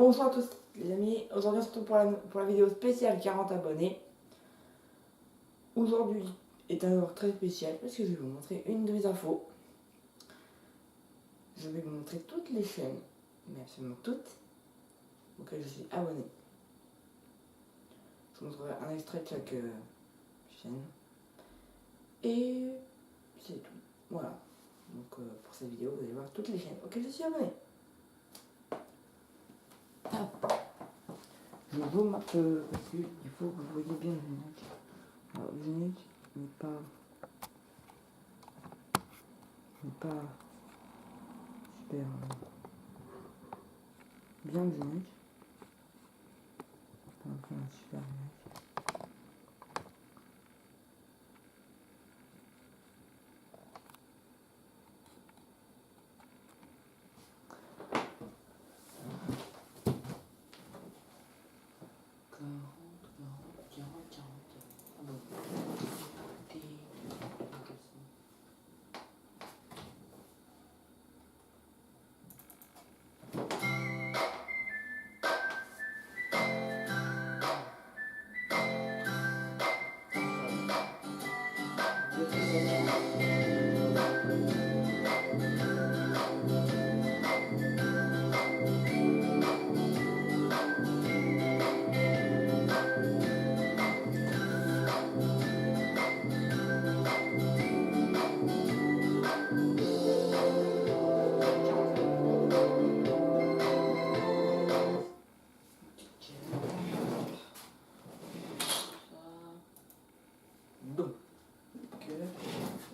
Bonsoir à tous les amis, aujourd'hui on se retrouve pour la vidéo spéciale 40 abonnés. Aujourd'hui est un jour très spécial parce que je vais vous montrer une de mes infos. Je vais vous montrer toutes les chaînes, mais absolument toutes, auxquelles je suis abonné. Je vous montrerai un extrait de chaque chaîne. Et c'est tout. Voilà. Donc pour cette vidéo, vous allez voir toutes les chaînes auxquelles je suis abonné. Je zoome un peu parce qu'il faut que vous voyez bien le générique. Alors le générique n'est pas super bien le générique. Pas un super générique.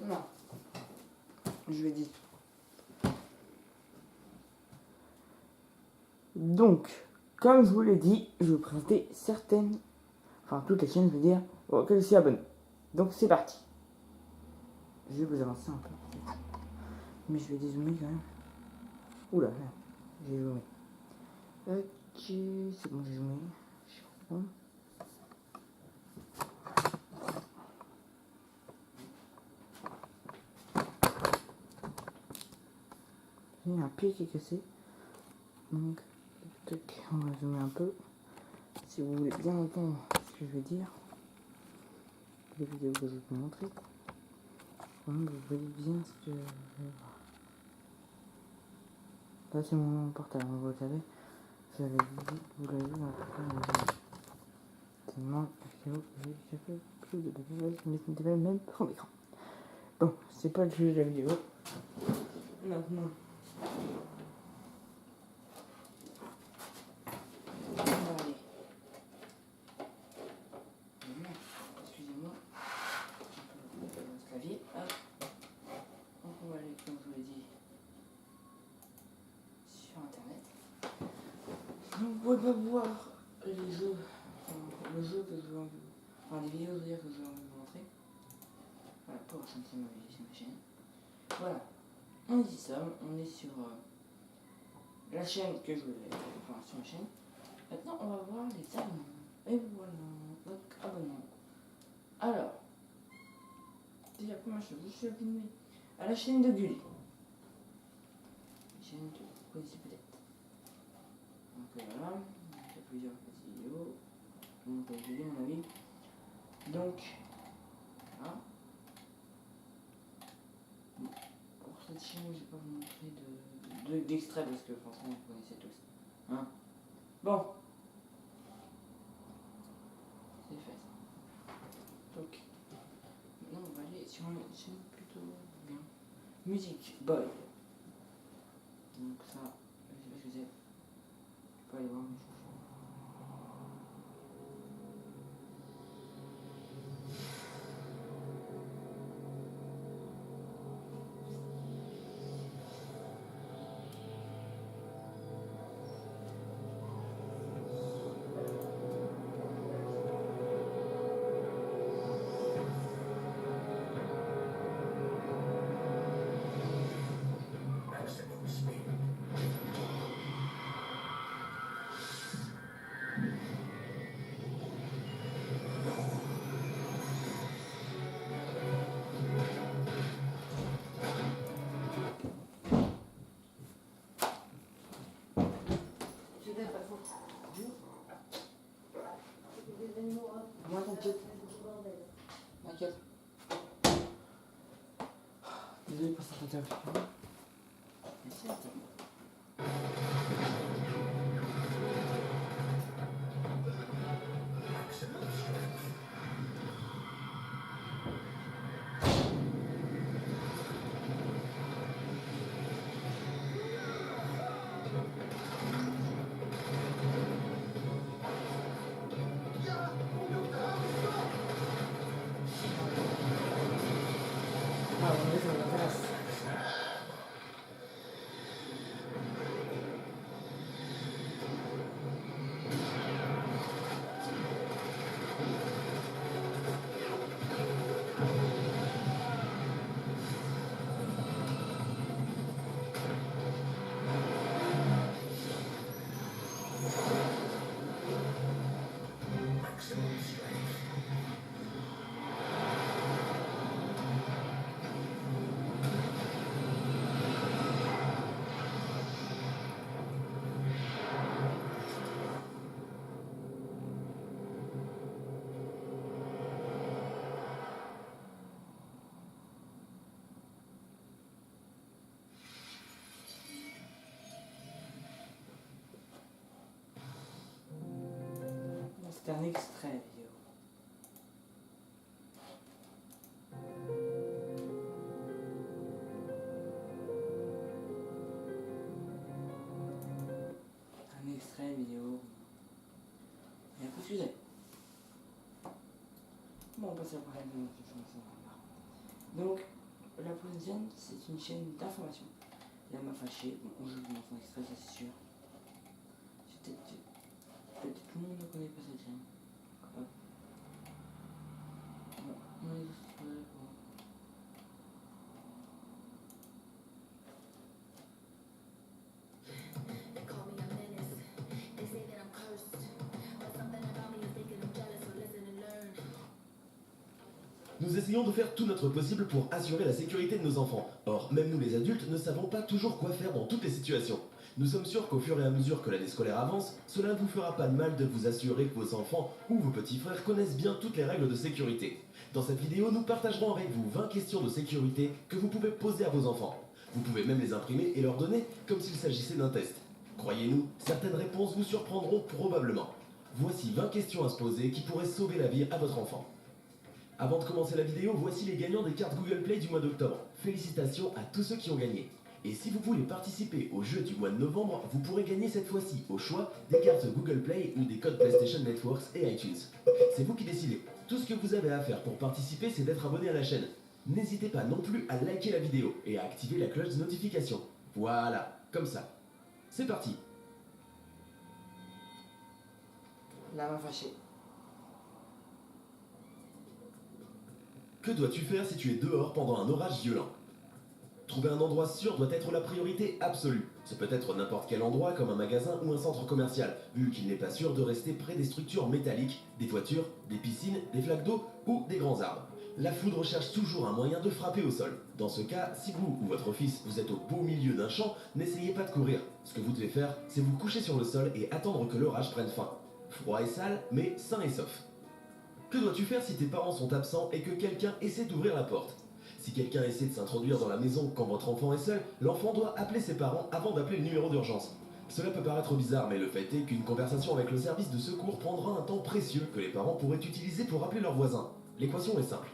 Non, je vais dire. Donc, comme je vous l'ai dit, je vais vous présenter certaines, enfin toutes les chaînes, je veux dire, auxquelles je suis abonné. Donc c'est parti. Je vais vous avancer un peu. Mais je vais dézoomer quand même. Oula, là, j'ai zoomé. Ok, c'est bon, j'ai zoomé. Je suis bon. J'ai un pied qui est cassé. Donc, on va zoomer un peu. Si vous voulez bien entendre ce que je veux dire, les vidéos que je vais vous montrer, vous voyez bien ce que je veux voir. Là, c'est mon portable, vous le savez. Vous l'avez vu dans la vidéo. Tellement j'ai fait plus de vidéos, mais ce n'était pas le même fond d'écran. Bon, c'est pas le sujet de la vidéo. Maintenant. Excusez-moi. Le clavier. Hop. Donc on va aller, comme je vous l'ai dit, sur internet. Donc vous pouvez pas voir les jeux, le jeu que je vais les vidéos que je vais vous montrer. Voilà, pour chanter ma chaîne. Voilà, on y sommes, on est sur la chaîne que je voulais, enfin sur ma chaîne. Maintenant on va voir les abonnements. Et voilà, donc abonnement. Alors, déjà première chose, je suis abonné à la chaîne de Gulli. Chaîne que vous connaissez peut-être. Donc voilà, il y a plusieurs petites vidéos. Donc je vais mon avis. Donc, voilà. Pour cette chaîne, je vais pas vous montrer d'extrait parce que franchement vous connaissez tous. Hein, bon, c'est fait ça. Donc, maintenant on va aller sur une chaîne plutôt bien. Music Boy. Donc ça, je sais pas ce que c'est. Je peux aller voir mes chouchous. Désolé pour cette interruption. Merci à toi. Ah, on est sur la terrasse. C'est un extrait vidéo. Un extrait vidéo. Et après, excusez. Bon, on passe à la prochaine question. Donc, la Parisienne, c'est une chaîne d'information. Elle m'a fâché. Bon, je vous montre un extrait, ça c'est sûr. Peut-être tout le monde ne connaît pas cette chaîne. Hop. Bon, on est extrait. Nous essayons de faire tout notre possible pour assurer la sécurité de nos enfants. Or, même nous les adultes ne savons pas toujours quoi faire dans toutes les situations. Nous sommes sûrs qu'au fur et à mesure que l'année scolaire avance, cela ne vous fera pas de mal de vous assurer que vos enfants ou vos petits frères connaissent bien toutes les règles de sécurité. Dans cette vidéo, nous partagerons avec vous 20 questions de sécurité que vous pouvez poser à vos enfants. Vous pouvez même les imprimer et leur donner comme s'il s'agissait d'un test. Croyez-nous, certaines réponses vous surprendront probablement. Voici 20 questions à se poser qui pourraient sauver la vie à votre enfant. Avant de commencer la vidéo, voici les gagnants des cartes Google Play du mois d'octobre. Félicitations à tous ceux qui ont gagné. Et si vous voulez participer au jeu du mois de novembre, vous pourrez gagner cette fois-ci, au choix, des cartes Google Play ou des codes PlayStation Networks et iTunes. C'est vous qui décidez. Tout ce que vous avez à faire pour participer, c'est d'être abonné à la chaîne. N'hésitez pas non plus à liker la vidéo et à activer la cloche de notification. Voilà, comme ça. C'est parti. La main fâchée. Que dois-tu faire si tu es dehors pendant un orage violent ? Trouver un endroit sûr doit être la priorité absolue. Ce peut être n'importe quel endroit comme un magasin ou un centre commercial, vu qu'il n'est pas sûr de rester près des structures métalliques, des toitures, des piscines, des flaques d'eau ou des grands arbres. La foudre cherche toujours un moyen de frapper au sol. Dans ce cas, si vous ou votre fils vous êtes au beau milieu d'un champ, n'essayez pas de courir. Ce que vous devez faire, c'est vous coucher sur le sol et attendre que l'orage prenne fin. Froid et sale, mais sain et sauf. Que dois-tu faire si tes parents sont absents et que quelqu'un essaie d'ouvrir la porte ? Si quelqu'un essaie de s'introduire dans la maison quand votre enfant est seul, l'enfant doit appeler ses parents avant d'appeler le numéro d'urgence. Cela peut paraître bizarre, mais le fait est qu'une conversation avec le service de secours prendra un temps précieux que les parents pourraient utiliser pour appeler leurs voisins. L'équation est simple.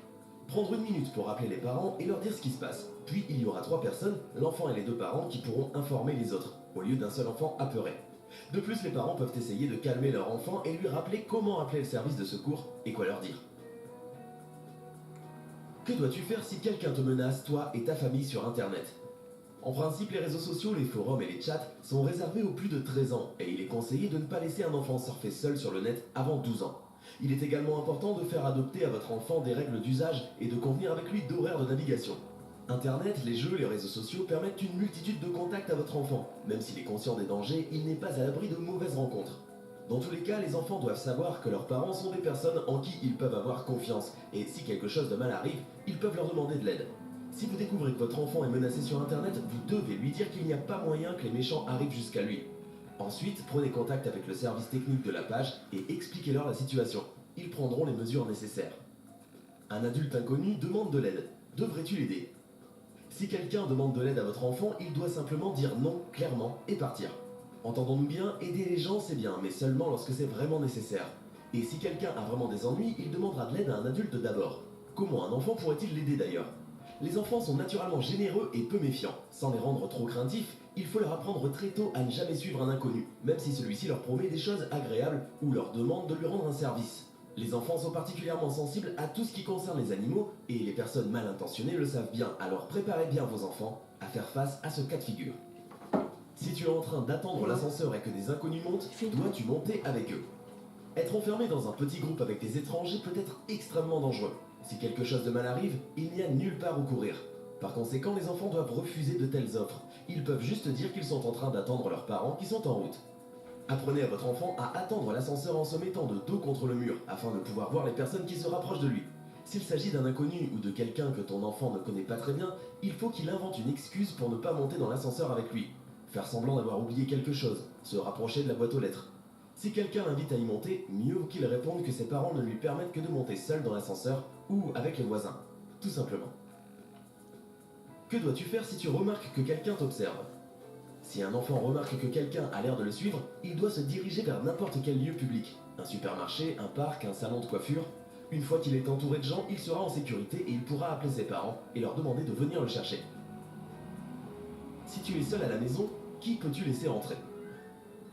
Prendre 1 minute pour appeler les parents et leur dire ce qui se passe. Puis il y aura 3 personnes, l'enfant et les 2 parents, qui pourront informer les autres, au lieu d'un seul enfant apeuré. De plus, les parents peuvent essayer de calmer leur enfant et lui rappeler comment appeler le service de secours et quoi leur dire. Que dois-tu faire si quelqu'un te menace, toi et ta famille, sur Internet ? En principe, les réseaux sociaux, les forums et les chats sont réservés aux plus de 13 ans et il est conseillé de ne pas laisser un enfant surfer seul sur le net avant 12 ans. Il est également important de faire adopter à votre enfant des règles d'usage et de convenir avec lui d'horaires de navigation. Internet, les jeux, les réseaux sociaux permettent une multitude de contacts à votre enfant. Même s'il est conscient des dangers, il n'est pas à l'abri de mauvaises rencontres. Dans tous les cas, les enfants doivent savoir que leurs parents sont des personnes en qui ils peuvent avoir confiance, et si quelque chose de mal arrive, ils peuvent leur demander de l'aide. Si vous découvrez que votre enfant est menacé sur Internet, vous devez lui dire qu'il n'y a pas moyen que les méchants arrivent jusqu'à lui. Ensuite, prenez contact avec le service technique de la page et expliquez-leur la situation. Ils prendront les mesures nécessaires. Un adulte inconnu demande de l'aide. Devrais-tu l'aider ? Si quelqu'un demande de l'aide à votre enfant, il doit simplement dire non clairement et partir. Entendons-nous bien, aider les gens c'est bien, mais seulement lorsque c'est vraiment nécessaire. Et si quelqu'un a vraiment des ennuis, il demandera de l'aide à un adulte d'abord. Comment un enfant pourrait-il l'aider d'ailleurs? Les enfants sont naturellement généreux et peu méfiants. Sans les rendre trop craintifs, il faut leur apprendre très tôt à ne jamais suivre un inconnu, même si celui-ci leur promet des choses agréables ou leur demande de lui rendre un service. Les enfants sont particulièrement sensibles à tout ce qui concerne les animaux, et les personnes mal intentionnées le savent bien, alors préparez bien vos enfants à faire face à ce cas de figure. Si tu es en train d'attendre l'ascenseur et que des inconnus montent, dois-tu monter avec eux? Être enfermé dans un petit groupe avec des étrangers peut être extrêmement dangereux. Si quelque chose de mal arrive, il n'y a nulle part où courir. Par conséquent, les enfants doivent refuser de telles offres. Ils peuvent juste dire qu'ils sont en train d'attendre leurs parents qui sont en route. Apprenez à votre enfant à attendre l'ascenseur en se mettant de dos contre le mur, afin de pouvoir voir les personnes qui se rapprochent de lui. S'il s'agit d'un inconnu ou de quelqu'un que ton enfant ne connaît pas très bien, il faut qu'il invente une excuse pour ne pas monter dans l'ascenseur avec lui. Faire semblant d'avoir oublié quelque chose, se rapprocher de la boîte aux lettres. Si quelqu'un l'invite à y monter, mieux vaut qu'il réponde que ses parents ne lui permettent que de monter seul dans l'ascenseur ou avec les voisins. Tout simplement. Que dois-tu faire si tu remarques que quelqu'un t'observe? Si un enfant remarque que quelqu'un a l'air de le suivre, il doit se diriger vers n'importe quel lieu public. Un supermarché, un parc, un salon de coiffure. Une fois qu'il est entouré de gens, il sera en sécurité et il pourra appeler ses parents et leur demander de venir le chercher. Si tu es seul à la maison, qui peux-tu laisser entrer?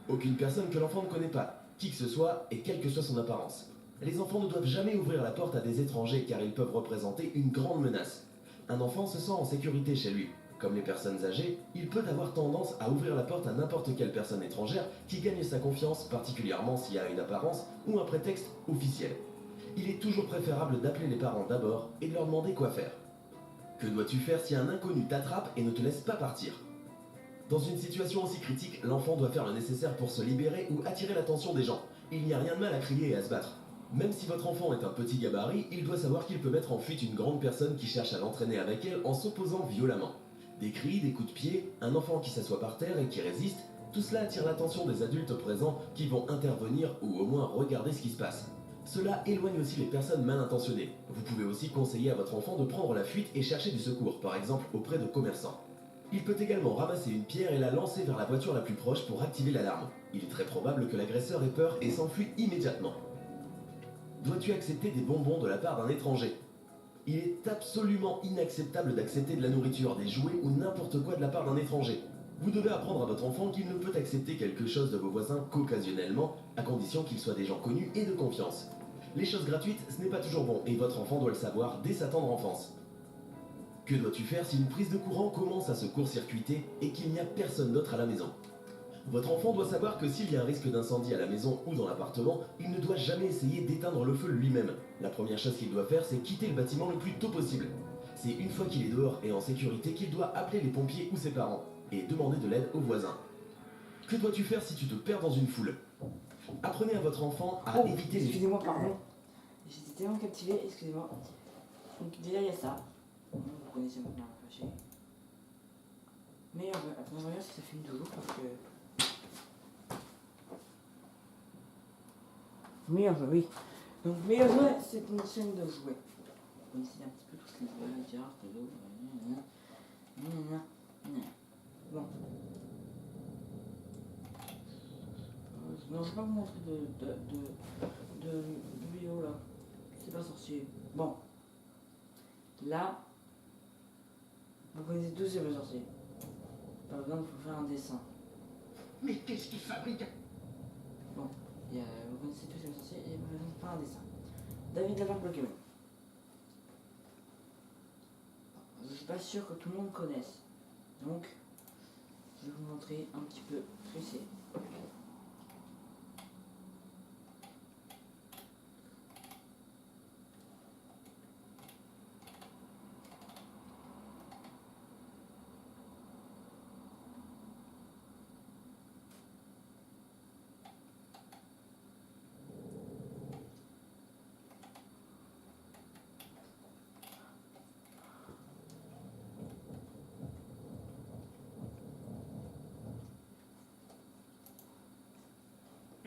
Aucune personne que l'enfant ne connaît pas, qui que ce soit et quelle que soit son apparence. Les enfants ne doivent jamais ouvrir la porte à des étrangers car ils peuvent représenter une grande menace. Un enfant se sent en sécurité chez lui. Comme les personnes âgées, il peut avoir tendance à ouvrir la porte à n'importe quelle personne étrangère qui gagne sa confiance, particulièrement s'il y a une apparence ou un prétexte officiel. Il est toujours préférable d'appeler les parents d'abord et de leur demander quoi faire. Que dois-tu faire si un inconnu t'attrape et ne te laisse pas partir? Dans une situation aussi critique, l'enfant doit faire le nécessaire pour se libérer ou attirer l'attention des gens. Il n'y a rien de mal à crier et à se battre. Même si votre enfant est un petit gabarit, il doit savoir qu'il peut mettre en fuite une grande personne qui cherche à l'entraîner avec elle en s'opposant violemment. Des cris, des coups de pied, un enfant qui s'assoit par terre et qui résiste, tout cela attire l'attention des adultes présents qui vont intervenir ou au moins regarder ce qui se passe. Cela éloigne aussi les personnes mal intentionnées. Vous pouvez aussi conseiller à votre enfant de prendre la fuite et chercher du secours, par exemple auprès de commerçants. Il peut également ramasser une pierre et la lancer vers la voiture la plus proche pour activer l'alarme. Il est très probable que l'agresseur ait peur et s'enfuit immédiatement. Dois-tu accepter des bonbons de la part d'un étranger? Il est absolument inacceptable d'accepter de la nourriture, des jouets ou n'importe quoi de la part d'un étranger. Vous devez apprendre à votre enfant qu'il ne peut accepter quelque chose de vos voisins qu'occasionnellement, à condition qu'ils soient des gens connus et de confiance. Les choses gratuites, ce n'est pas toujours bon, et votre enfant doit le savoir dès sa tendre enfance. Que dois-tu faire si une prise de courant commence à se court-circuiter et qu'il n'y a personne d'autre à la maison? Votre enfant doit savoir que s'il y a un risque d'incendie à la maison ou dans l'appartement, il ne doit jamais essayer d'éteindre le feu lui-même. La première chose qu'il doit faire, c'est quitter le bâtiment le plus tôt possible. C'est une fois qu'il est dehors et en sécurité qu'il doit appeler les pompiers ou ses parents et demander de l'aide aux voisins. Que dois-tu faire si tu te perds dans une foule? Apprenez à votre enfant à éviter les... Excusez-moi, pardon. J'étais tellement captivé, excusez-moi. Donc déjà il y a ça. Vous connaissez maintenant la fâchée. Mais après, regarde si ça filme toujours parce que... Meilleur jeu, oui. Donc meilleur jeu, c'est une chaîne de jouets. Vous connaissez un petit peu tous les jeux, les jarres, les autres, bon. Non, je vais pas vous montrer de vidéo là. C'est pas sorcier. Bon. Là, vous connaissez tous C'est pas sorcier. Pas besoin de vous faire un dessin. Mais qu'est-ce qu'il fabrique? Bon. Vous connaissez tous C'est pas sorcier et vous besoin de faire un dessin. David Lavar Pokémon. Je suis pas sûr que tout le monde connaisse. Donc, je vais vous montrer un petit peu ce que c'est.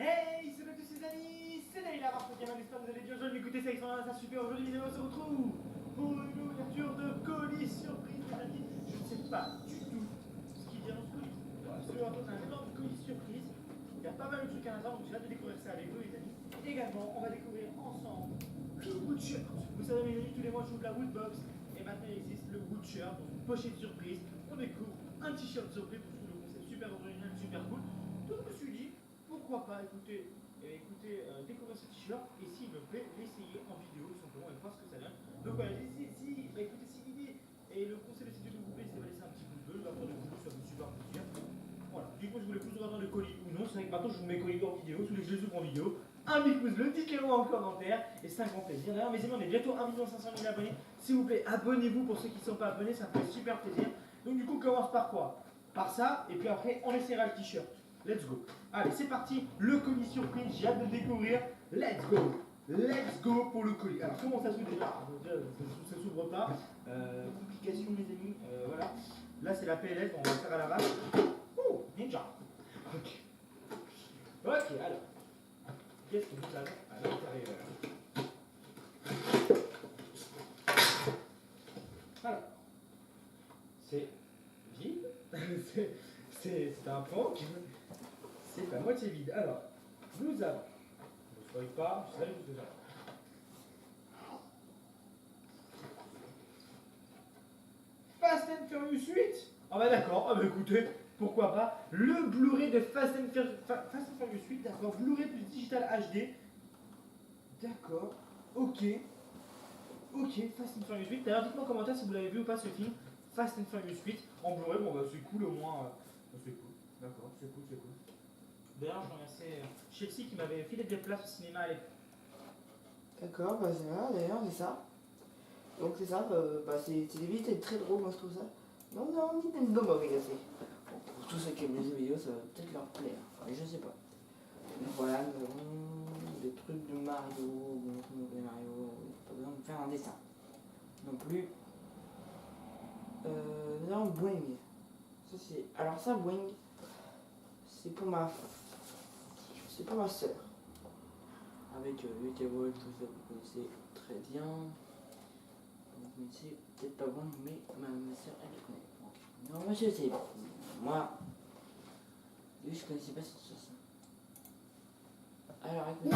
Hey, salut à tous les amis, c'est David Lavar Pokémon, j'espère que vous allez bien aujourd'hui. Écoutez, c'est super, aujourd'hui vidéo on se retrouve pour une ouverture de colis surprise les amis. Je matin, donc j'ai hâte de découvrir ça avec vous les amis. Également, on va découvrir ensemble le Wood Shirt. Vous savez mes amis, tous les mois je joue de la Woodbox et maintenant il existe le Wood Shirt, donc une pochette surprise. On découvre un t-shirt surprise, je trouve le concept super original, super cool. Donc je me suis dit, pourquoi pas écouter, découvrir ce t-shirt et s'il me plaît, l'essayer en vidéo tout simplement et voir ce que ça donne. Donc voilà, écoutez, si l'idée et le concept de cette vidéo vous plaît, n'hésitez pas à laisser un petit pouce bleu, l'avoir de vous, ça fait super plaisir. Voilà, du coup je voulais plus avoir de colis ou non, c'est vrai que maintenant je vous mets colis en vidéo, tous les que je les ouvre en vidéo. Un big pouce bleu, dites-le moi en commentaire et c'est un grand plaisir. D'ailleurs mes amis, on est bientôt 1 500 000 abonnés. S'il vous plaît, abonnez-vous pour ceux qui ne sont pas abonnés, ça me fait super plaisir. Donc du coup on commence par quoi? Par ça, et puis après on essaiera le t-shirt. Let's go. Allez, c'est parti, le colis surprise, j'ai hâte de le découvrir. Let's go. Let's go pour le colis. Alors comment ça s'ouvre déjà? Ça s'ouvre pas. Complication les amis, voilà. Là c'est la PLS, on va faire à la vache. Oh, ninja. Ok. Ok, alors. Qu'est-ce que nous avons à l'intérieur? Alors. C'est vide. c'est un prank. C'est à moitié vide. Alors, nous avons. Ne soyez pas, je sais juste déjà. Fast and Furious 8. Ah bah d'accord, ah bah écoutez, pourquoi pas. Le Blu-ray de Fast and Furious 8, d'accord. Blu-ray plus digital HD. D'accord, ok. Ok, Fast and Furious 8. D'ailleurs, dites-moi en commentaire si vous l'avez vu ou pas ce film. Fast and Furious 8 en Blu-ray, bon bah c'est cool au moins. C'est cool, d'accord, c'est cool, c'est cool. D'ailleurs, je remercie Chelsea qui m'avait filé des places au cinéma à l'époque. D'accord, bah c'est vrai, d'ailleurs, c'est ça. Donc c'est ça, c'est des vidéos très drôles, moi je trouve ça. Non, non, Nintendo m'a regardé. Bon, pour tous ceux qui aiment les vidéos, ça va peut-être leur plaire. Enfin, je sais pas. Donc voilà, nous avons des trucs de Mario. Bon, Mario, pas besoin de faire un dessin. Non plus. Nous avons Boing. Ça c'est. Alors ça, Boing, c'est pour ma. C'est pour ma soeur. Avec Utero, tout ça, vous connaissez très bien. Vous connaissez peut-être pas bon, mais ma soeur elle le connaît. Donc, non, moi je sais. Moi, je connaissais pas cette chanson. Alors écoutez.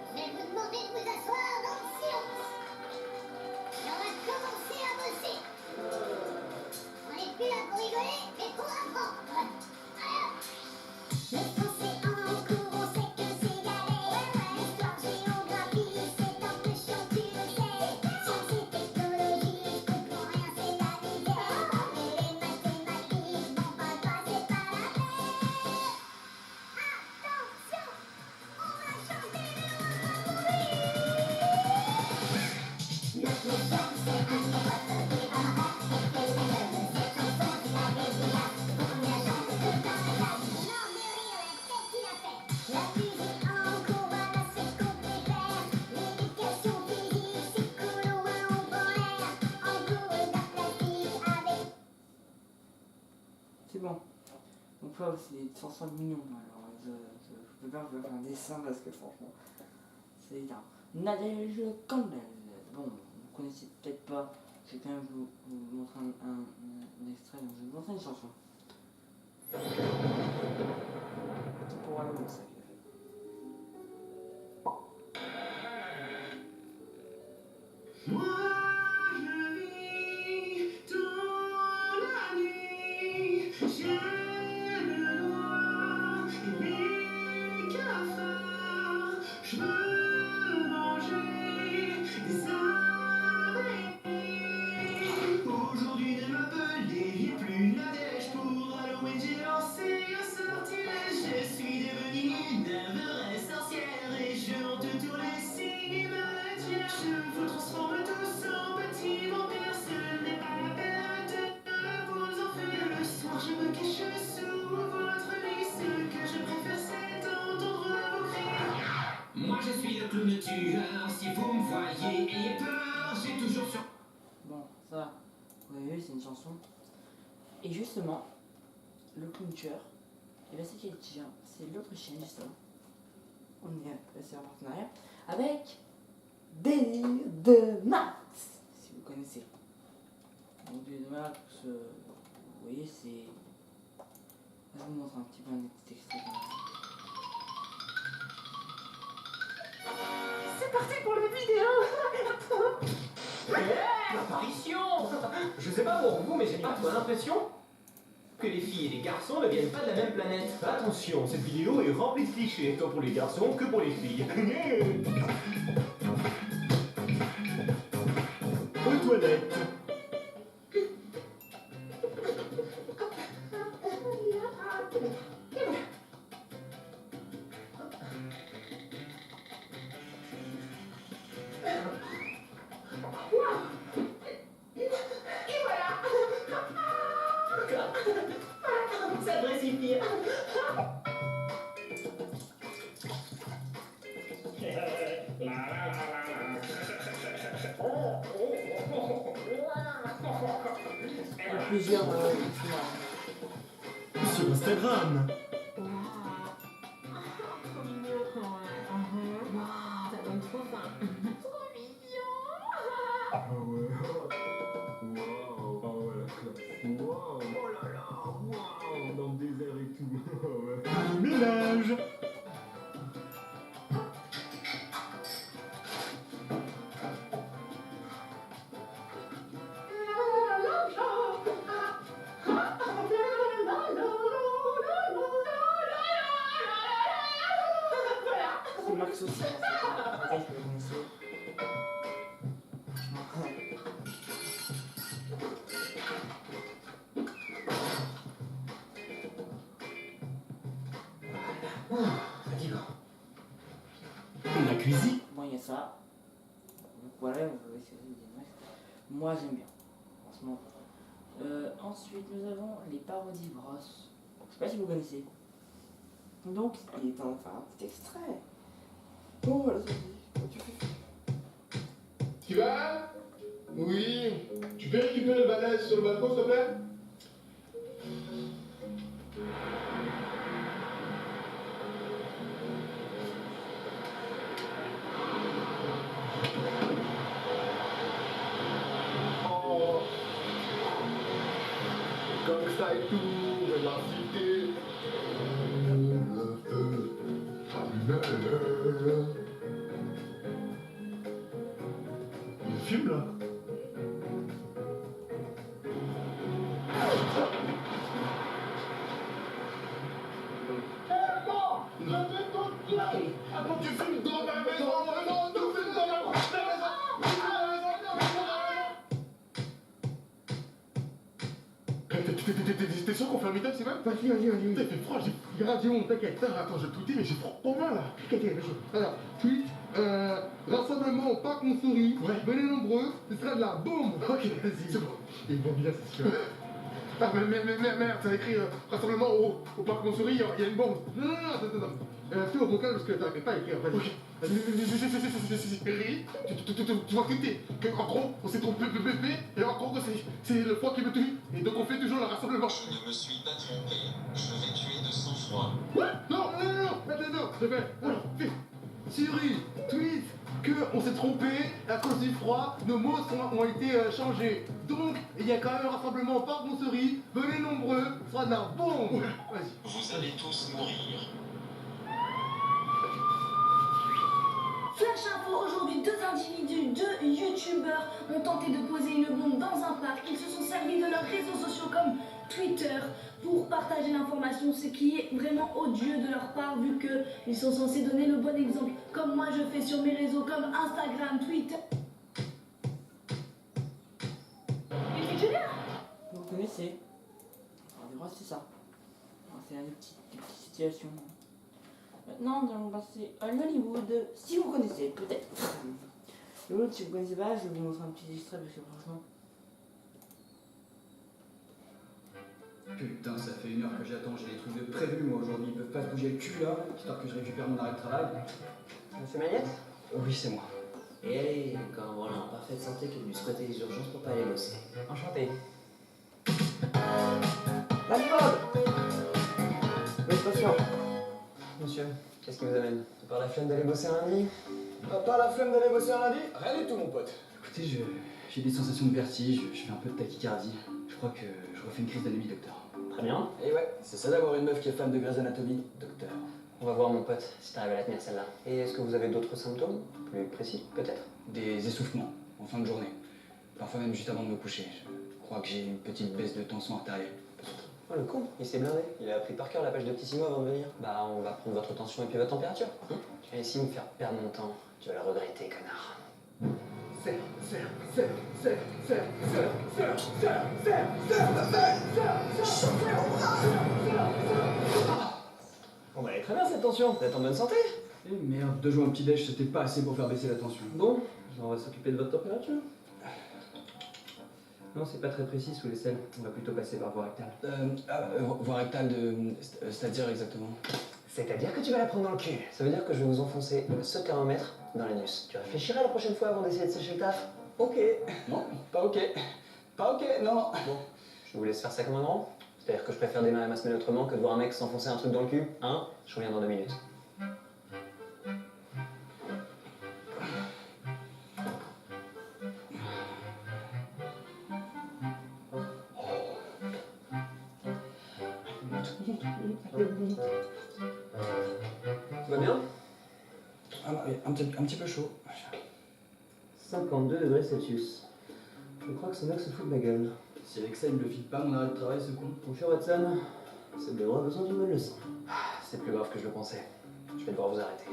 Je vais vous demander de vous asseoir dans le silence. Et on va commencer à bosser. On n'est plus là pour rigoler, mais pour apprendre. Alors, le français en cours, on sait que c'est galère. L'histoire, géographie, c'est un peu chiant, tu le sais. Sciences et technologie, je comprends rien, c'est la misère. Mais les mathématiques, m'en parle pas, c'est pas la peine. Attention, on va chanter le C'est bon. Donc là, c'est des chansons mignons. Alors, je peux pas faire un dessin parce que franchement, c'est énorme. Nadège Candel. Bon, vous connaissez peut-être pas. Je vais quand même vous montrer un extrait. Donc, je vais vous montrer une chanson. C'est pour Halloween, ça qu'il a fait. Moi, je vis dans la nuit. J'aime le noir et les cafards. Je veux manger des araignées. Aujourd'hui, ne m'appelez plus Nadège. Pour Halloween, j'ai lancé un sortilège. Je suis devenue une vraie sorcière et je hante tous les cimetières. Je vous transforme tous en petits vampires. Ce n'est pas la peine de vous en faire. Le soir, je me cache sous votre lit. Ce que je préfère, c'est entendre vos cris. Moi, je suis le clown tueur. Si vous me voyez, ayez peur. J'ai toujours sur. Bon, ça va. Vous avez vu, c'est une chanson. Et justement, le clown tueur, et bien c'est qui est le tien? C'est l'autre chienne, justement. on est passé en partenariat avec Délire de Max, si vous connaissez. Donc Délire de Max, vous voyez, c'est... Je vous montre un petit peu un petit extrait. C'est parti pour la vidéo. Apparition. Je sais pas pour vous, mais j'ai parfois l'impression que les filles et les garçons ne viennent pas de la même planète. Attention, cette vidéo est remplie de clichés, tant pour les garçons que pour les filles. Aux toilettes. Ça devrait suffire. Il y a plusieurs films. Sur Instagram. Ça donne trop faim. Trop mignon. Ah ouais. Waouh, ah ouais, la classe. Waouh, oh là là, waouh, dans le désert et tout. Ouais. Ménage. C'est Max aussi. Peut-être que vous connaissez. Fatigant. La cuisine. Bon, il y a ça. Donc voilà, vous pouvez essayer de dire Max. Moi, j'aime bien. Franchement. Ensuite, nous avons les parodies Bros. Je sais pas si vous connaissez. Donc, il est enfin un petit extrait. Bon, voilà, ça dit. Tu fais. Tu vas? Oui. Tu peux récupérer le balai sur le balcon, s'il te plaît? Oh. Comme ça et tout, de la cité. Il fume là. Attends, tu fumes dans ma maison! Non, tu fumes dans ma maison! T'es sûr qu'on fait un meet-up, c'est vrai? Vas-y. Putain, il fait froid, j'ai... Gradient, t'inquiète. Attends, je vais tout dire, mais j'ai froid aux mains, là. T'inquiète, vas-y. Alors, tweet, rassemblement au parc Montsouris. Ouais. Venez nombreux, ce sera de la bombe. Ok, vas-y. C'est bon. Il vont bien, c'est sûr. Ah, mais merde, ça a écrit rassemblement au parc Montsouris, il y a une bombe. Non, attends. Fais au vocal parce que t'arrives pas à écrire, vas-y. Ok. Ris, tu vois que en gros, on s'est trompé bébé, et en gros, c'est le foie qui me tue, et donc on fait toujours le rassemblement. Je ne me suis pas trompé. Je vais tuer de sang-froid. Quoi? Non, je fais, alors, fais. Siri, tweet que on s'est trompé à cause du froid, nos mots ont été changés. Donc, il y a quand même un rassemblement au parc Montsouris, venez nombreux, ce sera de la bombe. Vas-y. Vous allez tous mourir. Flash info, aujourd'hui, deux individus, deux youtubeurs ont tenté de poser une bombe dans un parc. Ils se sont servis de leurs réseaux sociaux comme Twitter pour partager l'information, ce qui est vraiment odieux de leur part vu qu'ils sont censés donner le bon exemple, comme moi je fais sur mes réseaux comme Instagram, Twitter. Vous connaissez. Alors, des Bros, c'est ça. Alors, c'est des petites situations. Maintenant, nous allons passer à l'Hollywood. Si vous connaissez, peut-être. L'autre, si vous connaissez pas, je vais vous montrer un petit extrait parce que franchement. Putain, ça fait 1 heure que j'attends, j'ai des trucs de prévu moi aujourd'hui, ils peuvent pas se bouger le cul là, histoire que je récupère mon arrêt de travail. Monsieur Magnette? Oui, c'est moi. Et elle est encore voilà, en parfaite santé qui est venue se prêter les urgences pour pas aller bosser. Enchanté. La mode. Mais patient. Monsieur, Qu'est-ce qui vous amène? Par la flemme d'aller bosser un lundi? Pas la flemme d'aller bosser un lundi? Rien du tout, mon pote. Écoutez, j'ai des sensations de vertige, je fais un peu de tachycardie. Je crois que je refais une crise d'anémie, docteur. Très bien. Et ouais, c'est ça d'avoir une meuf qui est fan de Grey's Anatomy, docteur. On va voir mon pote, si t'arrives à la tenir celle-là. Et est-ce que vous avez d'autres symptômes? Plus précis, peut-être? Des essoufflements, en fin de journée. Parfois même juste avant de me coucher. Je crois que j'ai une petite baisse de tension artérielle. Oh le con, il s'est blindé. Il a appris par cœur la page de Tissimo avant de venir. Bah on va prendre votre tension et puis votre température. Tu vas ici me faire perdre mon temps. Tu vas le regretter, connard. Bon bah elle est très bien cette tension. Vous êtes en bonne santé? Eh merde, 2 jours en petit-déj, c'était pas assez pour faire baisser la tension. Bon, on va s'occuper de votre température. Non, c'est pas très précis sous les selles. On va plutôt passer par voie rectale. Voie rectale c'est-à-dire exactement? C'est-à-dire que tu vas la prendre dans le cul. Ça veut dire que je vais vous enfoncer ce thermomètre dans l'anus. Tu réfléchiras la prochaine fois avant d'essayer de sécher le taf? Ok. Non, pas ok. Pas ok, non, non. Bon, je vous laisse faire ça comme un grand. C'est-à-dire que je préfère démarrer ma semaine autrement que de voir un mec s'enfoncer un truc dans le cul. Hein? Je reviens dans 2 minutes. Tout va bien? Un petit peu chaud. 52 degrés Celsius. Je crois que ce mec se fout de ma gueule. Si avec ça il me le file pas, mon arrêt de travail, ce con. Mon cher Watson, ce bureau a besoin d'une bonne leçon. C'est plus grave que je le pensais. Je vais devoir vous arrêter.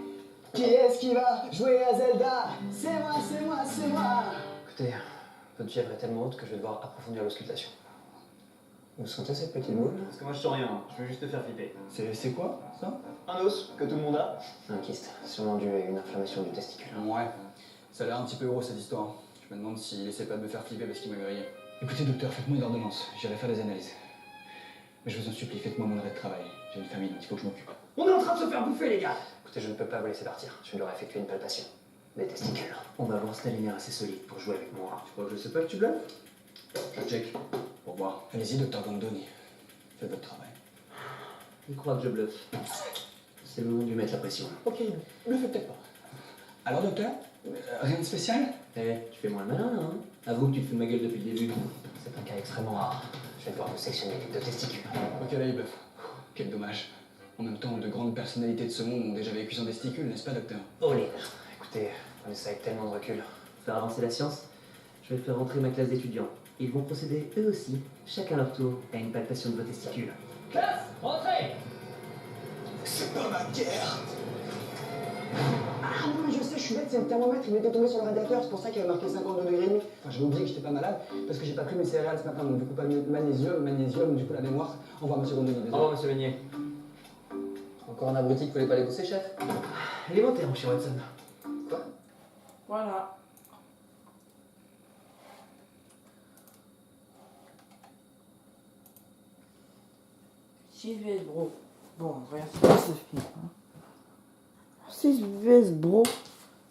Qui est-ce qui va jouer à Zelda? C'est moi, c'est moi, c'est moi. Écoutez, votre fièvre est tellement haute que je vais devoir approfondir l'auscultation. Vous sentez cette petite boule? Parce que moi je sens rien, je veux juste te faire flipper. C'est quoi, ça? Un os que tout le monde a. Un kyste, sûrement dû à une inflammation du testicule. Ouais, ça a l'air un petit peu gros cette histoire. Je me demande s'il essaie pas de me faire flipper parce qu'il m'a grillé. Écoutez docteur, faites-moi une ordonnance, j'irai faire des analyses. Mais je vous en supplie, faites-moi mon arrêt de travail. J'ai une famille, donc il faut que je m'occupe. On est en train de se faire bouffer les gars. Écoutez, je ne peux pas vous laisser partir. Je dois effectuer une palpation. Des testicules. On va voir si t'as les nerfs assez solides pour jouer avec moi. Tu crois que je sais pas que tu blagues? Je check. Pour voir. Allez-y docteur Gandoni. Faites votre travail. Il croit que je bluffe. C'est le moment de lui mettre la pression. Ok, le faites peut-être pas. Alors docteur, rien de spécial? Eh, tu fais moins le malin, hein? Avoue que tu te fous de ma gueule depuis le début. C'est un cas extrêmement rare. Je vais devoir vous sectionner les 2 testicules. Ok, là il bluffe. Quel dommage. En même temps, de grandes personnalités de ce monde ont déjà vécu sans testicules, n'est-ce pas docteur? Oh les... Écoutez, prenez ça avec tellement de recul. Pour faire avancer la science, je vais faire rentrer ma classe d'étudiants. Ils vont procéder eux aussi, chacun leur tour, à une palpation de vos testicules. Classe, rentrez. C'est pas ma guerre. Ah non, mais je sais, je suis bête, c'est le thermomètre, il m'était tombé sur le radiateur, c'est pour ça qu'il avait marqué 52 degrés et demi. Enfin, j'ai oublié que j'étais pas malade, parce que j'ai pas pris mes céréales ce matin, donc du coup pas de magnésium, du coup la mémoire. Au revoir, monsieur Gondoni, Au désolé. revoir, monsieur Meunier. Encore un abruti qu'il fallait pas aller bosser, chef? Élémentaire, mon cher Watson. Quoi? Voilà. Sylvestre Bro. Bon, regarde, c'est pas ce film. Hein. Sylvestre Bro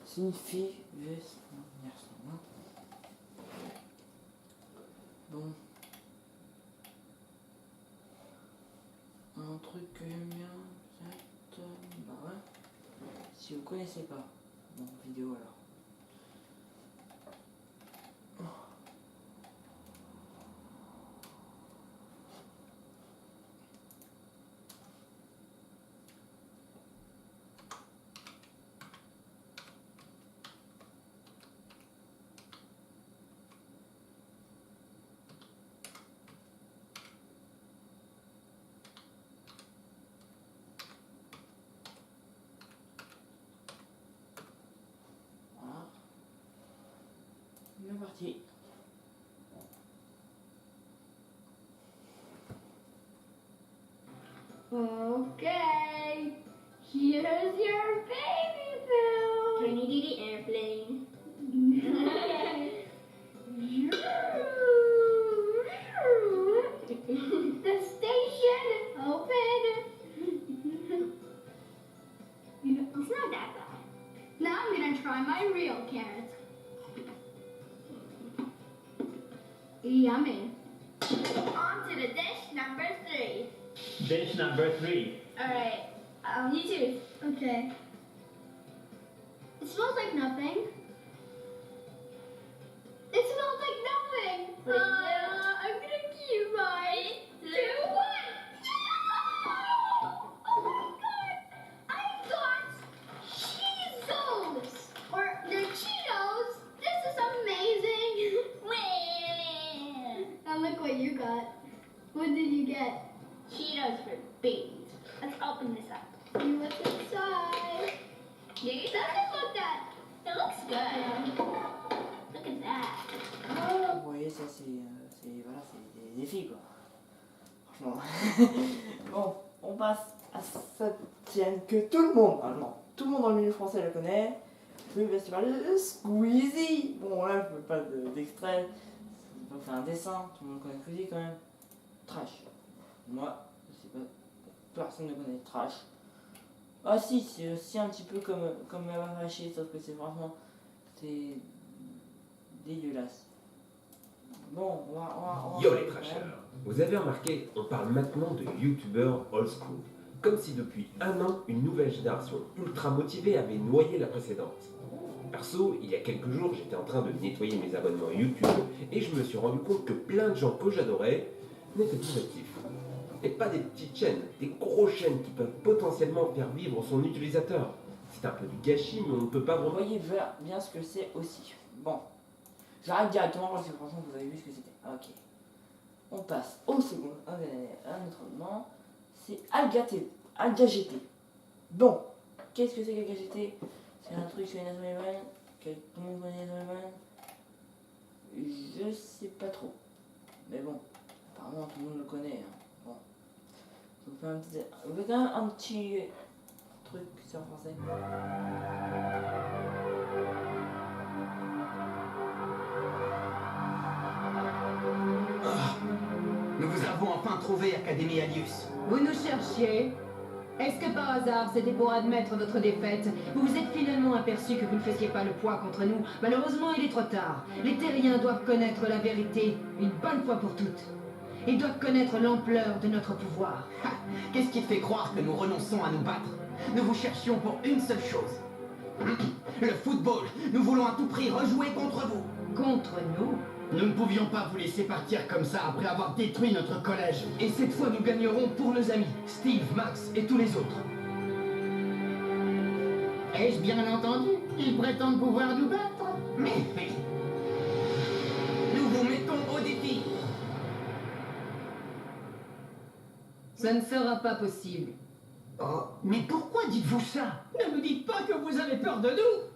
signifie veste. Merci. Hein. Bon. Un truc que j'aime bien, c'est. Bah ouais. Si vous connaissez pas, bon, vidéo alors. Voilà. Bien parti. Okay, here's your baby boo. Tiny Diddy airplane. The station is open. You know, it's not that bad. Now I'm gonna try my real carrots. Yummy. On to the dish number 3. Dish number 3. Alright, YouTube. Okay. It smells like nothing. It smells like nothing. I'm gonna keep mine. 2, 1. Oh my god! I got Cheezos! Or the Cheetos! This is amazing! Now look what you got. What did you get? Cheetos for babies. Let's open this up. You look inside. It doesn't look that. It looks good. Look at that. Vous voyez, ça voilà, c'est des filles quoi. Franchement. Bon, on passe à cette chaîne que tout le monde, tout le monde dans le milieu français le connaît. Le festival Squeezie. Bon là, je ne fais pas d'extrait. C'est pas faire un dessin. Tout le monde connaît Squeezie quand même. Trash. Moi, je sais pas. Personne ne connaît Trash. Ah si, c'est aussi un petit peu comme Avachi, sauf que c'est franchement, c'est dégueulasse. Bon, on va Yo les trashers, vous avez remarqué, on parle maintenant de youtubeurs old school. Comme si depuis un an, une nouvelle génération ultra motivée avait noyé la précédente. Perso, il y a quelques jours, j'étais en train de nettoyer mes abonnements YouTube et je me suis rendu compte que plein de gens que j'adorais n'étaient plus actifs. Et pas des petites chaînes, des grosses chaînes qui peuvent potentiellement faire vivre son utilisateur. C'est un peu du gâchis, mais on ne peut pas Vous vraiment... voyez bien ce que c'est aussi. Bon, j'arrête directement parce que franchement vous avez vu ce que c'était. Ok. On passe au second, un autre abonnement. C'est Alga GT. Bon, qu'est-ce que c'est qu'Alga GT? C'est un truc sur les Eleven, que tout le monde connaît Eleven. Je sais pas trop. Mais bon, apparemment tout le monde le connaît. Hein. Bon. Je vous fais un petit truc sur français. Nous vous avons enfin trouvé, Académie Alius. Vous nous cherchiez? Est-ce que par hasard, c'était pour admettre votre défaite? Vous vous êtes finalement aperçu que vous ne faisiez pas le poids contre nous. Malheureusement, il est trop tard. Les terriens doivent connaître la vérité, une bonne fois pour toutes. Ils doivent connaître l'ampleur de notre pouvoir. Qu'est-ce qui te fait croire que nous renonçons à nous battre? Nous vous cherchions pour une seule chose. Le football. Nous voulons à tout prix rejouer contre vous. Contre nous? Nous ne pouvions pas vous laisser partir comme ça après avoir détruit notre collège. Et cette fois, nous gagnerons pour nos amis, Steve, Max et tous les autres. Ai-je bien entendu? Ils prétendent pouvoir nous battre? Mais nous vous mettons au défi. Ça ne sera pas possible. Oh, mais pourquoi dites-vous ça? Ne nous dites pas que vous avez peur de nous!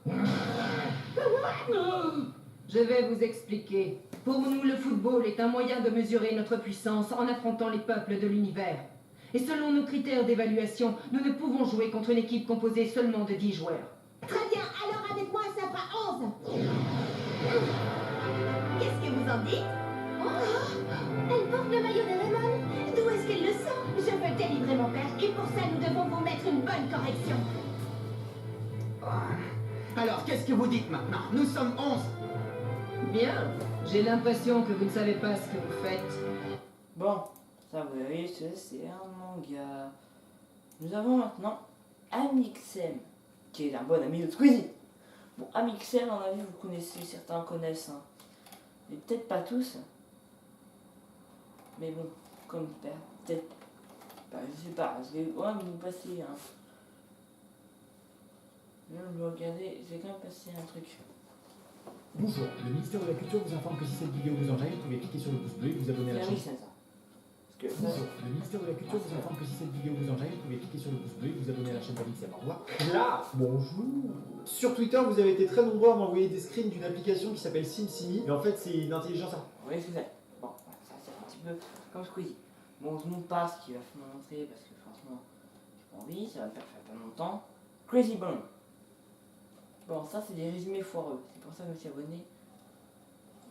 Je vais vous expliquer. Pour nous, le football est un moyen de mesurer notre puissance en affrontant les peuples de l'univers. Et selon nos critères d'évaluation, nous ne pouvons jouer contre une équipe composée seulement de 10 joueurs. Très bien, alors avec moi ça fera 11. Qu'est-ce que vous en dites? Oh, elle porte le maillot de Raymond. D'où est-ce qu'elle le sent? Je veux délivrer mon père et pour ça nous devons vous mettre une bonne correction. Alors, qu'est-ce que vous dites maintenant? Nous sommes 11. Bien, j'ai l'impression que vous ne savez pas ce que vous faites. Bon, ça vous voyez, c'est un manga. Nous avons maintenant Amixem, qui est un bon ami de Squeezie. Bon, Amixem, en avis, vous connaissez, certains connaissent, hein. Mais peut-être pas tous. Mais bon, comme peut-être, bah, je sais pas, je vais vous passer, hein. Là, je vais regarder, je vais quand même passer un truc. Bonjour, le ministère de la Culture vous informe que si cette vidéo vous enjaille, vous pouvez cliquer sur le pouce bleu et vous abonner à la chaîne. Bonjour, le ministère de la Culture vous informe que si cette vidéo vous enjaille, vous pouvez cliquer sur le pouce bleu et vous abonner à la chaîne d'Amixem. Au revoir. Là, bonjour. Sur Twitter, vous avez été très nombreux à m'envoyer des screens d'une application qui s'appelle SimSimi, et en fait, c'est une intelligence artificielle. Oui, c'est ça. Bon, ça c'est un petit peu comme Squeezie. Bon, je ne montre pas ce qu'il va me montrer parce que franchement, j'ai pas envie, ça va me faire pas longtemps. Crazy Bone. Bon, ça c'est des résumés foireux, c'est pour ça que je me suis abonné.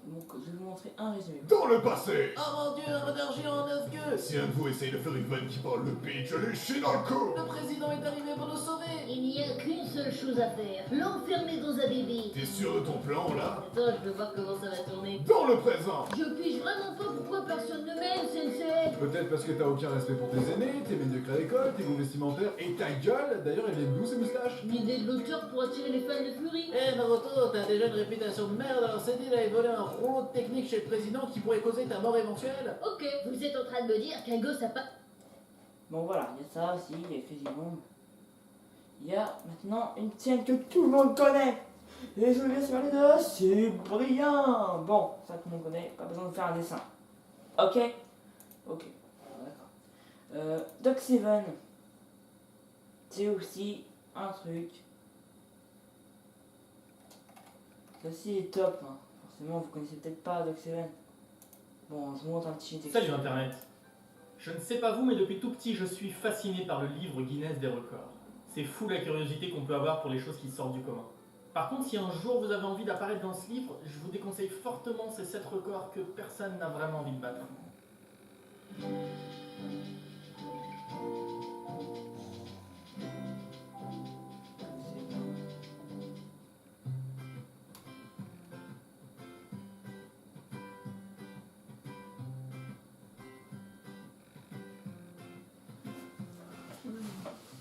Donc je vais vous montrer un résumé. Dans le passé, Oh mon dieu, un radar géant en osgueux. si un de vous essaye de faire une vanne qui parle le pitch, allez chier dans le cou. Le président est arrivé pour nous sauver. Il n'y a qu'une seule chose à faire, l'enfermer dans un bébé. T'es sûr de ton plan, là? Attends, je veux voir comment ça va tourner. Dans le présent. Je pige vraiment pas pourquoi personne ne m'aime, Sensei. Peut-être parce que t'as aucun respect pour tes aînés, tes médiocres à l'école, tes goûts vestimentaires et ta gueule. D'ailleurs, elle vient d'où ces moustaches? L'idée de l'auteur pour attirer les fans de Fury. Eh Naruto, t'as déjà une réputation de merde, alors c'est dit d'aller voler un rouleau de technique chez le président qui pourrait causer ta mort éventuelle. Ok, vous êtes en train de me dire qu'un gosse a pas... Bon voilà, il y a ça aussi, il y a Crazy Bomb. Il y a maintenant une scène que tout le monde connaît. Et je vais se parler de c'est brillant. Bon, ça tout le monde connaît, pas besoin de faire un dessin. Ok. Ok, d'accord. Doc Seven, c'est aussi un truc. Ça aussi est top, hein. Forcément vous connaissez peut-être pas Doc Seven. Bon, je vous montre un petit extrait. Salut Internet. Je ne sais pas vous, mais depuis tout petit, je suis fasciné par le livre Guinness des records. C'est fou la curiosité qu'on peut avoir pour les choses qui sortent du commun. Par contre, si un jour vous avez envie d'apparaître dans ce livre, je vous déconseille fortement ces 7 records que personne n'a vraiment envie de battre.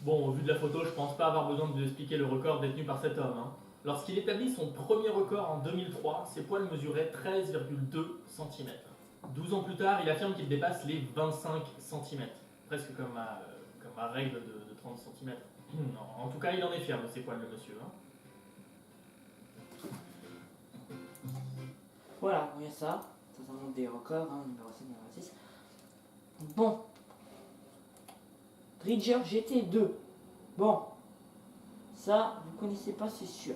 Bon, au vu de la photo, je pense pas avoir besoin de vous expliquer le record détenu par cet homme. Hein. Lorsqu'il établit son premier record en 2003, ses poils mesuraient 13,2 cm. 12 ans plus tard, il affirme qu'il dépasse les 25 cm. Presque comme ma règle de 30 cm. En tout cas, il en est fier de ses poils, le monsieur. Hein. Voilà, il y a ça. Ça montre des records, hein, numéro 7, numéro 6. Bon. Dridger GT2. Bon. Ça, vous connaissez pas, c'est sûr.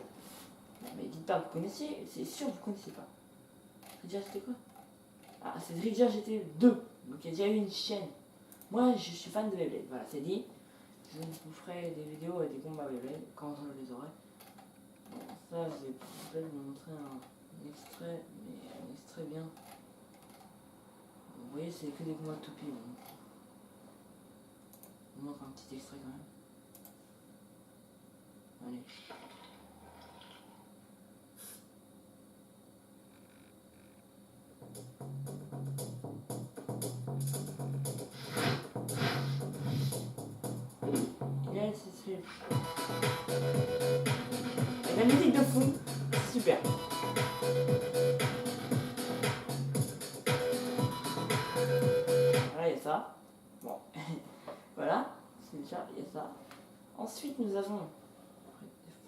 Mais dites pas, vous connaissez, c'est sûr, vous connaissez pas. Dridger, c'était quoi? Ah, c'est Dridger GT2. Donc il y a déjà eu une chaîne. Moi, je suis fan de Beyblade. Voilà, c'est dit. Je vous ferai des vidéos et des combats Beyblade quand je les aurai. Bon, ça, je vais peut-être vous montrer un extrait, mais un extrait bien. Vous voyez, c'est que des combats de toupie. Bon. Je vous montre un petit extrait quand même. Allez. Il a c'est la musique de fou, c'est super. Voilà, il y a ça. Bon, voilà, c'est déjà, il y a ça. Ensuite, nous avons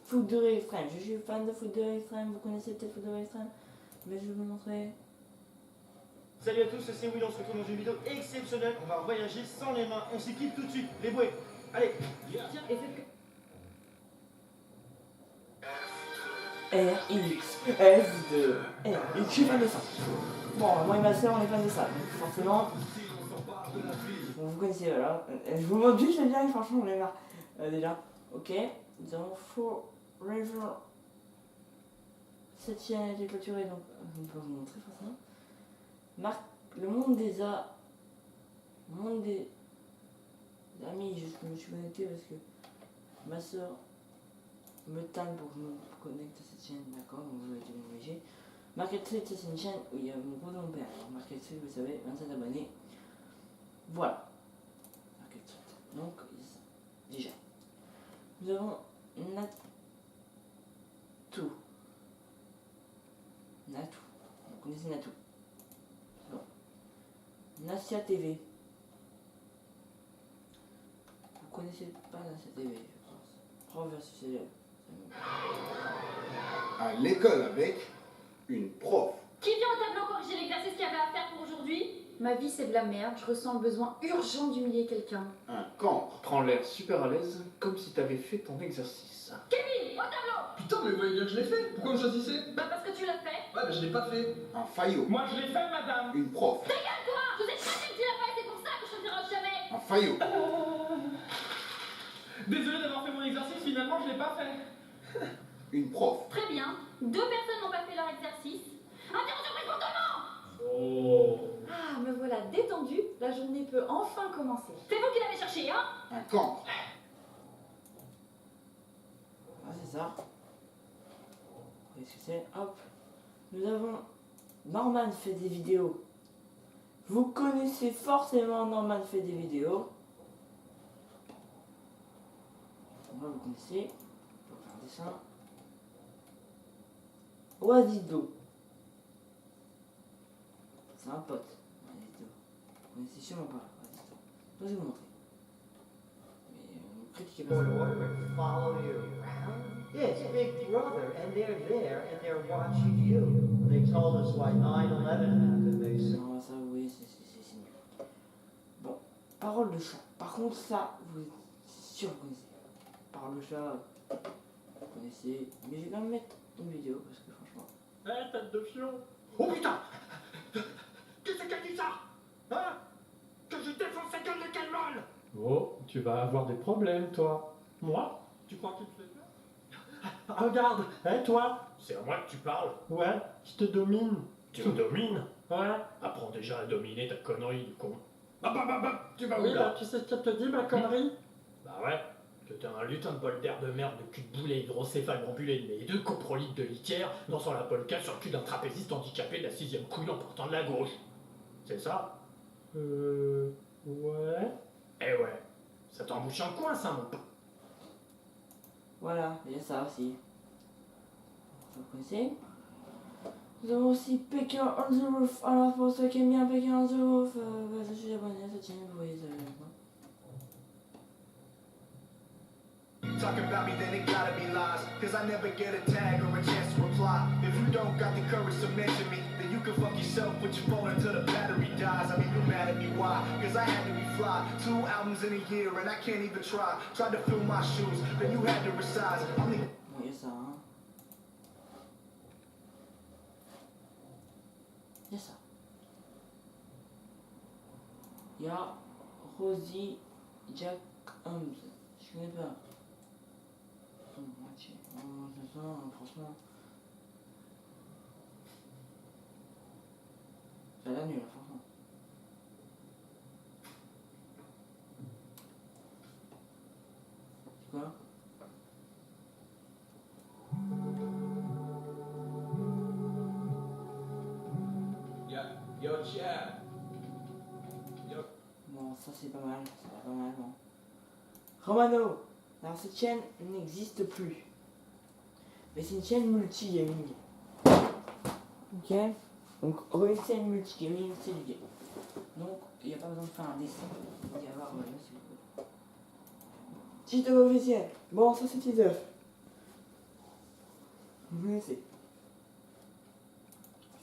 Foot de Ré Extrême. Je suis fan de Foot de Ré Extrême, vous connaissez peut-être Foot de Ré Extrême, mais je vais vous montrer. Salut à tous, c'est Will, on se retrouve dans une vidéo exceptionnelle. On va voyager sans les mains, on s'équipe tout de suite. Les bouées, allez. Tiens, et faites que... RX, F2, R. Et je suis fan de ça. Bon, moi et ma soeur, on est fan de ça. Donc forcément, vous connaissez, voilà. Je vous montre juste le lien, franchement, on est marre. Déjà, ok. Nous avons Forever. Cette chaîne a été clôturée, donc je ne peux pas vous montrer forcément. Marc, le monde des A. Le monde des amis, je me suis connecté parce que ma soeur me tanne pour que je me connecte à cette chaîne, d'accord, donc je vais être obligé. Market Street, c'est une chaîne où il y a mon gros mon père. Alors, Market Street, vous savez, 27 abonnés. Voilà. Market Street. Donc, déjà. Nous avons Natu. Vous connaissez Natu. Bon. Nasia TV. Vous connaissez pas Nasia TV, je pense. Prof versus élève. À l'école avec une prof. Qui vient au tableau corriger l'exercice qu'il y avait à faire pour aujourd'hui? Ma vie c'est de la merde, je ressens le besoin urgent d'humilier quelqu'un. Un cancre. Prends l'air super à l'aise, comme si t'avais fait ton exercice. Kevin, au tableau! Putain, mais vous voyez bien que je l'ai fait. Pourquoi me choisissez? Bah parce que tu l'as fait. Ouais, mais je l'ai pas fait. Un faillot. Moi je l'ai fait, madame. Une prof. Dégage-toi! Je vous ai pas dit que tu l'as fait, c'est pour ça que je te dirai jamais! Un faillot. Désolé d'avoir fait mon exercice, finalement je l'ai pas fait. Une prof. Très bien, 2 personnes n'ont pas fait leur exercice. Interrogation peut enfin commencer. C'est vous qui l'avez cherché, hein? Un cancre. Ah, c'est ça. Qu'est-ce que c'est? Hop. Nous avons Norman fait des vidéos. Vous connaissez forcément Norman fait des vidéos. Moi, vous connaissez. Je vais faire un dessin. Oasido. C'est un pote. Oasido. Vous connaissez sûrement pas Oasido. Je vais vous montrer. Mais critiquez pas ça. Follow you around? Yes, Big Brother, and they're there, and they're watching you. They told us why 9/11 happened, they said. Non, ça, oui, c'est nul. Bon, parole de chat. Par contre, ça, vous êtes sûr que vous connaissez. Parole de chat, vous connaissez. Mais je vais quand même mettre une vidéo parce que franchement. Eh, tête de fion! Oh putain! Qu'est-ce qu'elle dit ça? Hein? Que je défonce sa gueule de quel mal? Oh, tu vas avoir des problèmes, toi. Moi? Tu crois qu'il te fait peur? Regarde, hein, toi? C'est à moi que tu parles? Ouais, je te domine. Tu me domines? Ouais. Apprends déjà à dominer ta connerie, du con. Tu vas où là? Bah, tu sais ce qu'elle te dit, ma connerie? Bah ouais, que t'es un lutin de bol d'air de merde, de cul de boulet hydrocéphale ambulé de mes deux coprolites de litière, dansant la polka sur le cul d'un trapéziste handicapé de la 6ème couille en portant de la gauche. C'est ça? Ouais. Eh ouais, ça t'embouche un coin, ça, mon pote. Voilà, il y a ça aussi. Vous connaissez? Nous avons aussi Pékin on the Roof. Alors pour ceux qui aiment bien Pékin on the Roof, je suis abonné à cette chaîne, vous voyez ça. Talking about me, then it gotta be lies. Cause I never get a tag or a chance to reply. If you don't got the courage to mention me, then you can fuck yourself with your phone until the battery dies. I mean, you mad at me, why? Cause I had to be fly. 2 albums in a year and I can't even try. Tried to fill my shoes, then you had to resize. I'm the... Bon, il y a ça, hein. Il y a ça. Il y a Rosie Jack Holmes. Je connais pas. C'est ça, franchement. Ça a l'air nul, franchement. C'est quoi? Yo, chat. Bon, ça c'est pas mal, ça va pas mal, bon. Romano, alors cette chaîne n'existe plus. Mais c'est une chaîne multi-gaming. Ok? Donc, une chaîne multi-gaming, c'est du game. Donc, il n'y a pas besoin de faire un dessin. Il va y avoir, voilà, s'il vous plaît. Titre officiel. Bon, ça c'est teaser. Vous connaissez.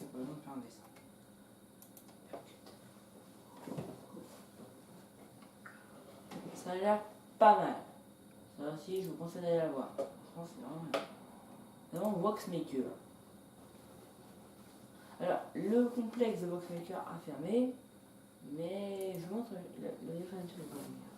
Il n'y a pas besoin de faire un dessin. Ça a l'air pas mal. Ça aussi, je vous conseille d'aller la voir. Franchement, c'est vraiment bien. C'est vraiment Voxmaker. Alors, le complexe de Voxmaker a fermé, mais je vous montre le differential de Voxmaker.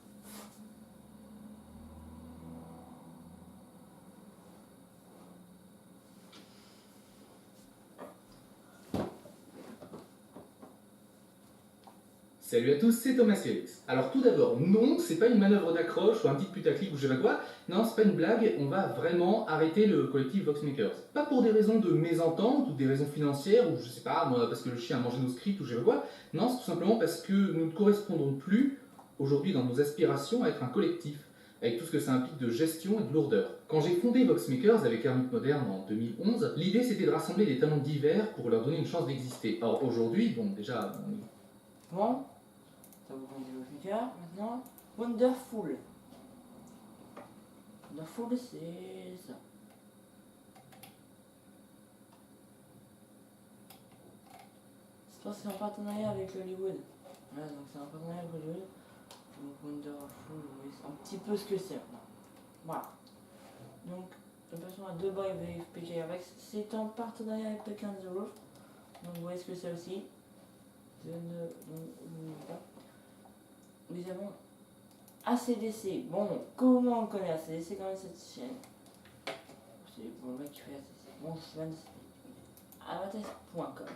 Salut à tous, c'est Thomas Félix. Alors tout d'abord, non, c'est pas une manœuvre d'accroche ou un petit putaclic ou je sais pas quoi. Non, c'est pas une blague, on va vraiment arrêter le collectif Voxmakers. Pas pour des raisons de mésentente ou des raisons financières ou je sais pas, moi, parce que le chien a mangé nos scripts ou je sais pas quoi. Non, c'est tout simplement parce que nous ne correspondons plus aujourd'hui dans nos aspirations à être un collectif, avec tout ce que ça implique de gestion et de lourdeur. Quand j'ai fondé Voxmakers avec Hermite Moderne en 2011, l'idée c'était de rassembler des talents divers pour leur donner une chance d'exister. Or aujourd'hui, bon déjà... Bon, ça vous connaissez Voxmaker. Maintenant, Wonderful. Wonderful, c'est ça. C'est en partenariat avec Hollywood. Voilà, donc c'est en partenariat avec Hollywood. Donc Wonderful, vous voyez un petit peu ce que c'est maintenant. Voilà. Donc, le personnage de Boy avec PK Rex, c'est en partenariat avec Pekin The Roof. Donc vous voyez ce que c'est aussi. Nous avons ACDC. Bon, comment on connaît ACDC quand même cette chaîne? C'est pour le mec qui fait ACDC. Bon, c'est Avates.com.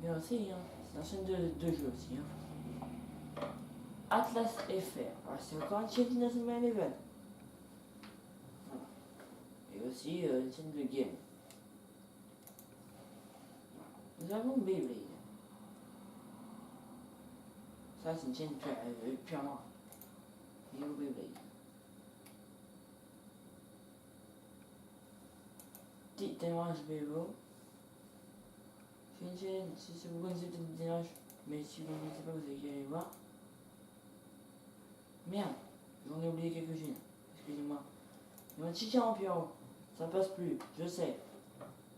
Et aussi, hein, c'est une chaîne de jeux aussi. Hein. Atlas FR. Alors, c'est encore une chaîne d'Inazuma Eleven. Voilà. Et aussi une chaîne de game. Nous avons Beyblade. Ça, c'est une chaîne purement Neo Beyblade. Petit démarrage Bélo. C'est une chaîne, si vous connaissez peut-être le démarrage, mais si vous ne connaissez pas, vous avez qu'à aller voir. Merde, j'en ai oublié quelques-unes. Excusez-moi. Il y a un Chicha en pyro. Ça passe plus, je sais.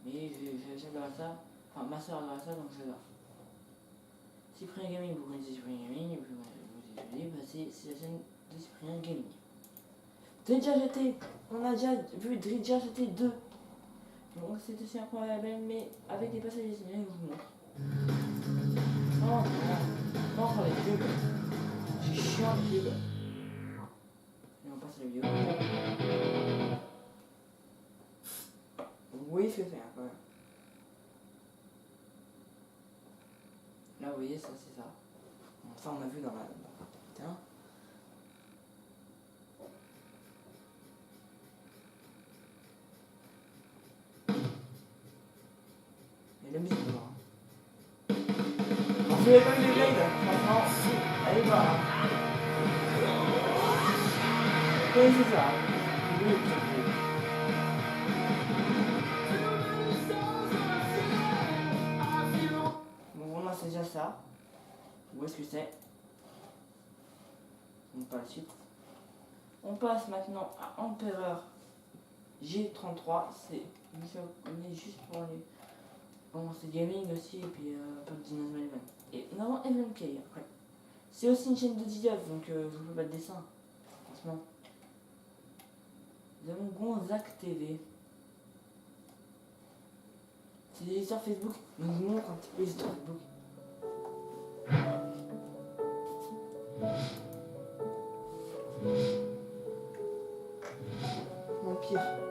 Mais j'adore ça. Enfin, ma soeur adore ça, donc j'adore. Cyprien Gaming, vous connaissez Cyprien Gaming, vous désolé, bah c'est la chaîne de Cyprien Gaming. Dredger GT, on a déjà vu Dredger GT 2. Donc c'est aussi incroyable, mais avec des passages dessinés, je vous montre. Non, non, non, les pubs. C'est chiant les pubs. Et on passe à la vidéo. Vous voyez ce que c'est, hein, quand même. Là, vous voyez, ça, c'est ça. Bon, ça, on a vu dans la... Putain. Et la musique, dedans. On fait pas eu les Blade, franchement, allez voir. Vous connaissez ça. Oui, bon, là, c'est déjà ça. Où est-ce que c'est? On passe la suite. On passe maintenant à Empereur G33. C'est on est juste pour les... Bon, c'est gaming aussi, et puis un peu de Dynasma Eleven. Et nous avons MMK après. C'est aussi une chaîne de dialogue, donc je vous fais pas de dessin. Franchement. Nous avons Gonzac TV. C'est des histoires Facebook. Donc je vous montre un petit peu les histoires Facebook. Mon pire.